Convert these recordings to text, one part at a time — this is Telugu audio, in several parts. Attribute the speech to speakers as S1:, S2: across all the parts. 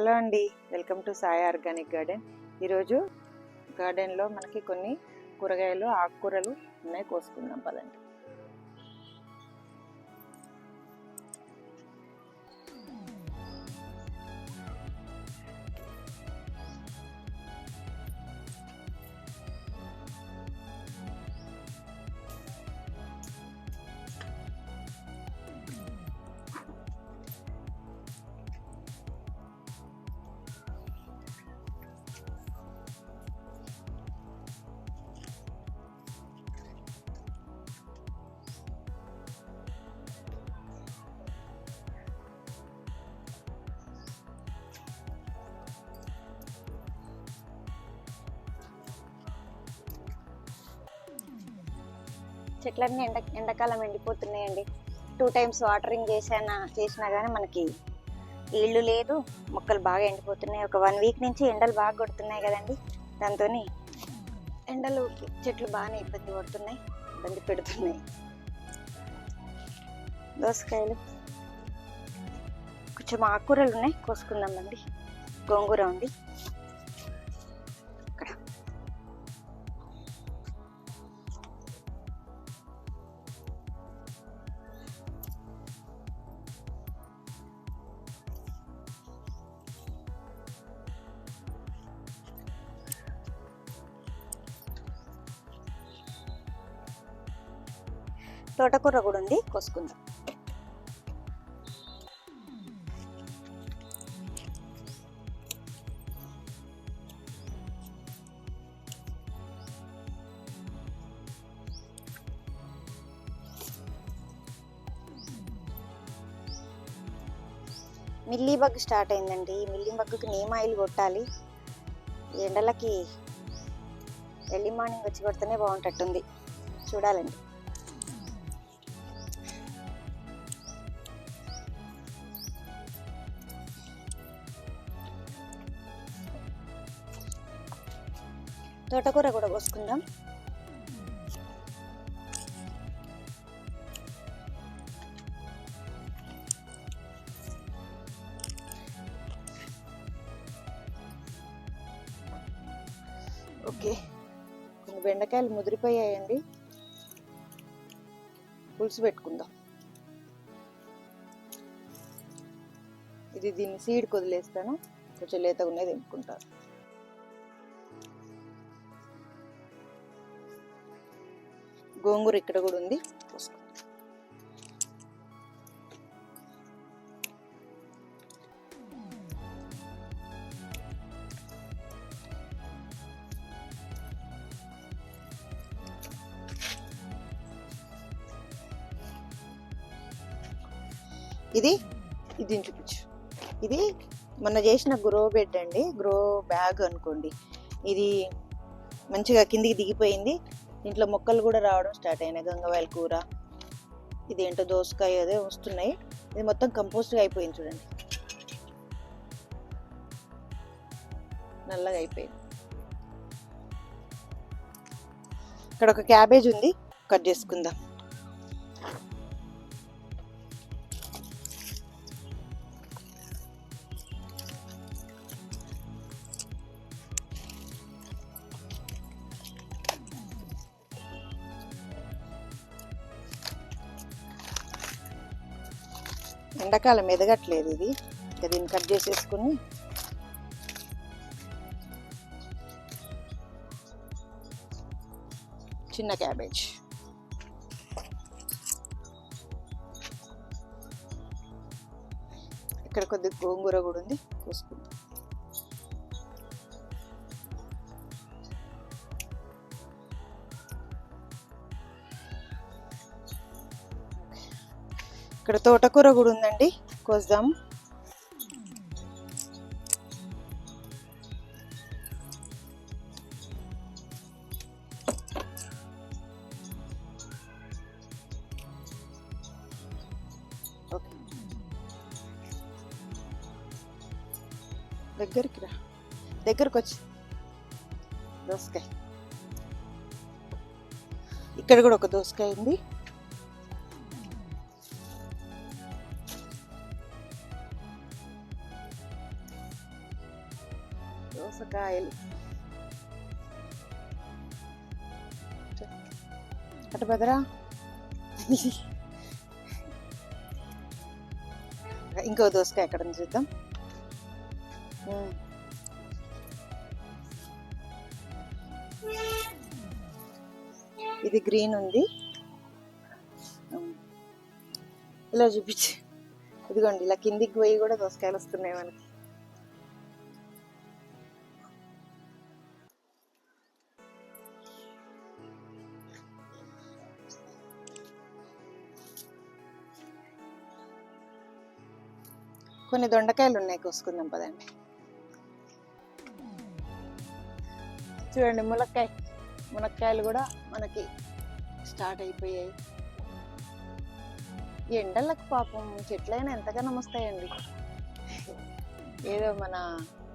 S1: హలో అండి, welcome to Sai organic garden. ఈరోజు గార్డెన్లో మనకి కొన్ని కూరగాయలు, ఆకుకూరలు ఉన్నాయి, కోసుకుందాం పదండి. చెట్లన్నీ ఎండాకాలం ఎండిపోతున్నాయండి. 2 times వాటరింగ్ చేసినా కానీ మనకి నీళ్ళు లేదు, మొక్కలు బాగా ఎండిపోతున్నాయి. ఒక 1 week నుంచి ఎండలు బాగా కొడుతున్నాయి కదండి. దాంతో ఎండలు చెట్లు బాగానే ఇబ్బంది పెడుతున్నాయి. దోసకాయలు, కొంచెం ఆకుకూరలు ఉన్నాయి, కోసుకుందామండి. గోంగూర ఉంది ఇక్కడ. తోటకూర కూడా ఉంది, కోసుకుందాం. మిల్లీ బగ్ స్టార్ట్ అయిందండి. మిల్లీ బగ్గుకి నీమ్ ఆయిల్ కొట్టాలి. ఎండలకి ఎర్లీ మార్నింగ్ వచ్చి కొడితేనే బాగుంటుంది, చూడాలండి. తోటకూర కూడా కోసుకుందాం. ఓకే, కొన్ని బెండకాయలు ముదిరిపోయాయండి, పులుసు పెట్టుకుందాం. దీన్ని సీడ్ వదిలేస్తాను, కొంచెం లేతగా ఉన్నది తెంపుకుంటాను. గోంగూర ఇక్కడ కూడా ఉంది, ఇది చూపించు. ఇది మొన్న చేసిన గ్రో బెడ్ అండి, గ్రో బ్యాగ్ అనుకోండి. ఇది మంచిగా కిందికి దిగిపోయింది. ఇంట్లో మొక్కలు కూడా రావడం స్టార్ట్ అయినాయి. గంగవాయల కూర, ఇదేంటో దోసకాయ అదే వస్తున్నాయి. ఇది మొత్తం కంపోస్ట్గా అయిపోయింది చూడండి, నల్లగా అయిపోయింది. ఇక్కడ ఒక క్యాబేజ్ ఉంది, కట్ చేసుకుందాం. ఎండాకాలం ఎదగట్లేదు ఇది, ఇంకా దీన్ని కట్ చేసేసుకుని చిన్న క్యాబేజ్. ఇక్కడ కొద్దిగా గోంగూర కూడా ఉంది, కోసుకుందాం. ఇక్కడ తోటకూర కూడా ఉందండి, కోద్దాం. ఓకే, దగ్గరికి వచ్చి దోసకాయ. ఇక్కడ కూడా ఒక దోసకాయ ఉంది. దోసకాయలు అటు బదరా. ఇంకో దోసకాయ ఎక్కడ ఉంది చూద్దాం. ఇది గ్రీన్ ఉంది. ఇలా చూపించి, ఇదిగోండి ఇలా కిందికి పోయి కూడా దోసకాయలు వస్తున్నాయి మనకి. కొన్ని దొండకాయలు ఉన్నాయి, కోసుకుందాం పదండి. చూడండి మునక్కాయలు కూడా మనకి స్టార్ట్ అయిపోయాయి. ఎండలకు పాపం చెట్లైనా ఎంతగానో వస్తాయండి. ఏదో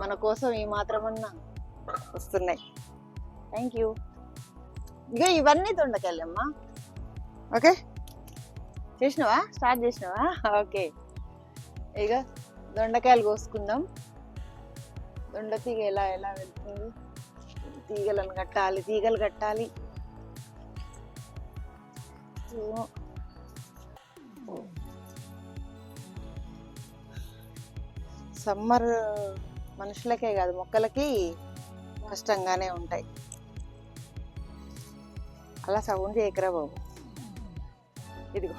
S1: మన కోసం ఈ మాత్రమన్నా వస్తున్నాయి. Thank you. ఇక ఇవన్నీ దొండకాయలమ్మా. ఓకే, చేసినావా? స్టార్ట్ చేసినావా? ఓకే, ఇక దొండకాయలు కోసుకుందాం. దొండ తీగ ఎలా వెళ్తుంది. తీగలు కట్టాలి. సమ్మర్ మనుషులకే కాదు మొక్కలకి కష్టంగానే ఉంటాయి. అలా సౌండ్ చేయకరా బాబు. ఇదిగో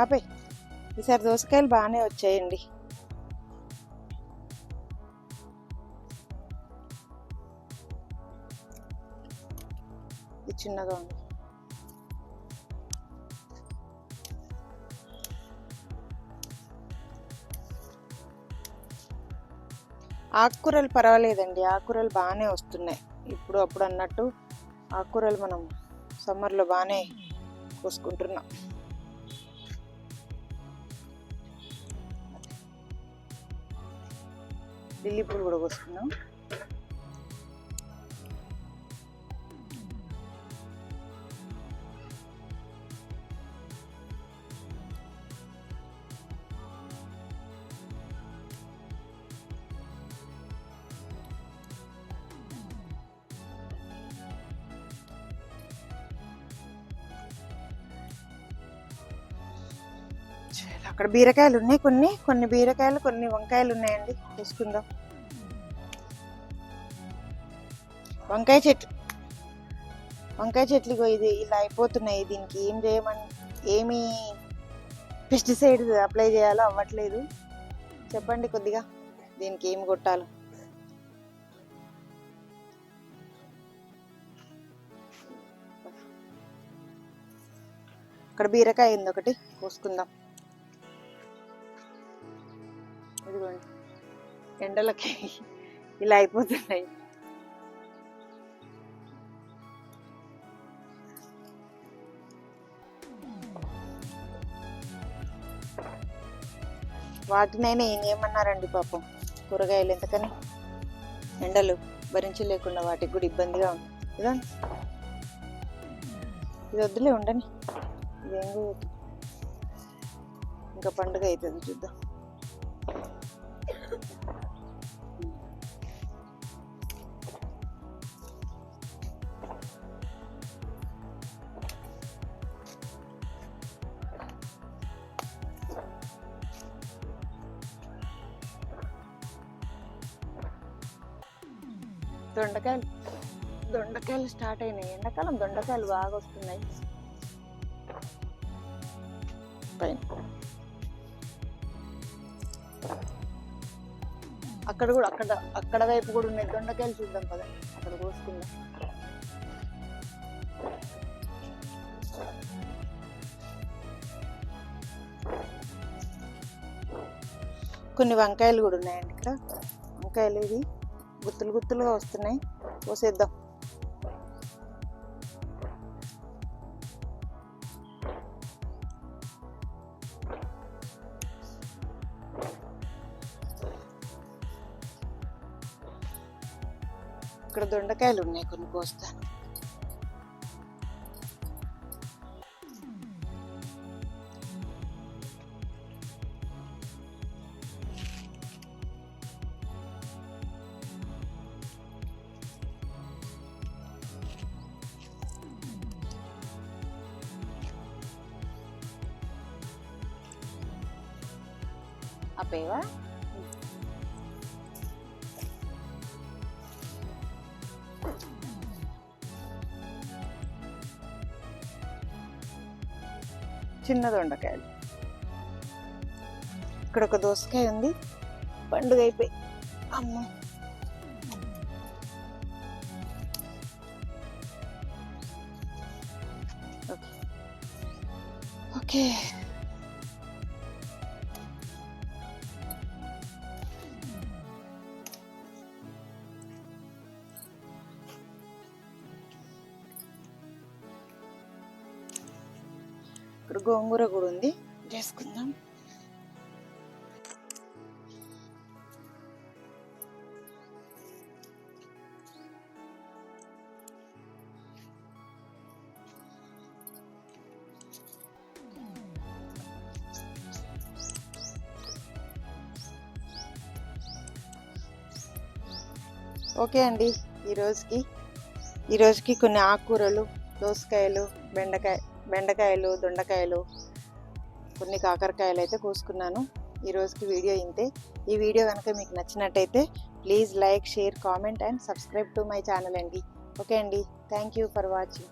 S1: ఆపే. ఈసారి దోసకాయలు బాగానే వచ్చాయండి. ఇది చిన్నగా ఉంది. ఆకుకూరలు పర్వాలేదండి, ఆకుకూరలు బాగానే వస్తున్నాయి. ఇప్పుడు అప్పుడు అన్నట్టు ఆకుకూరలు మనం సమ్మర్లో బాగానే కోసుకుంటున్నాం. లిల్లీ పూలు కూడా కోసుకున్నాం. అక్కడ బీరకాయలు ఉన్నాయి, కొన్ని బీరకాయలు, కొన్ని వంకాయలు ఉన్నాయండి. తీసుకుందాం. వంకాయ చెట్లు ఇది ఇలా అయిపోతున్నాయి. దీనికి ఏం చేయమని, ఏమి పెస్టిసైడ్ అప్లై చేయాలో అవ్వట్లేదు. చెప్పండి కొద్దిగా, దీనికి ఏమి కొట్టాలో. అక్కడ బీరకాయ ఉంది, ఒకటి కోసుకుందాం. ఇదిగోండి, ఎండలకి ఇలా అయిపోతున్నాయి. వాటినైనా ఏం చేయమన్నారండి పాపం. కూరగాయలు ఎంతకని ఎండలు భరించలేకుండా వాటికి కూడా ఇబ్బందిగా ఉంది. ఇదండి, ఇది వద్దులే, ఉండని. ఇదేం ఇంకా పండుగ అవుతుంది, చూద్దాం. దొండకాయలు స్టార్ట్ అయినాయి. ఎండాకాలం దొండకాయలు బాగా వస్తున్నాయి. పైన అక్కడ వైపు కూడా ఉన్నాయి దొండకాయలు. చూద్దాం కదా, అక్కడ కోసుకుందాం. కొన్ని వంకాయలు కూడా ఉన్నాయండి ఇక్కడ. వంకాయలు ఇది గుత్తులుగా వస్తున్నాయి, కోసేద్దాం. ఇక్కడ దొండకాయలు ఉన్నాయి, కొన్ని కోస్తాను. ఆపేవా? చిన్న దొండకాయలు. ఇక్కడ ఒక దోసకాయ ఉంది, పండుగ అయిపోయి. అమ్మో, ఓకే. ఇక్కడ గోంగూర కూడా ఉంది, చేసుకుందాం. ఓకే అండి, ఈరోజుకి కొన్ని ఆకుకూరలు, దోసకాయలు, బెండకాయలు, దొండకాయలు, కొన్ని కాకరకాయలు అయితే కోసుకున్నాను. ఈరోజుకి వీడియో ఇంతే. ఈ వీడియో కనుక మీకు నచ్చినట్టయితే please like, share, comment and subscribe to my channel అండి. ఓకే అండి, థ్యాంక్ యూ ఫర్ వాచింగ్.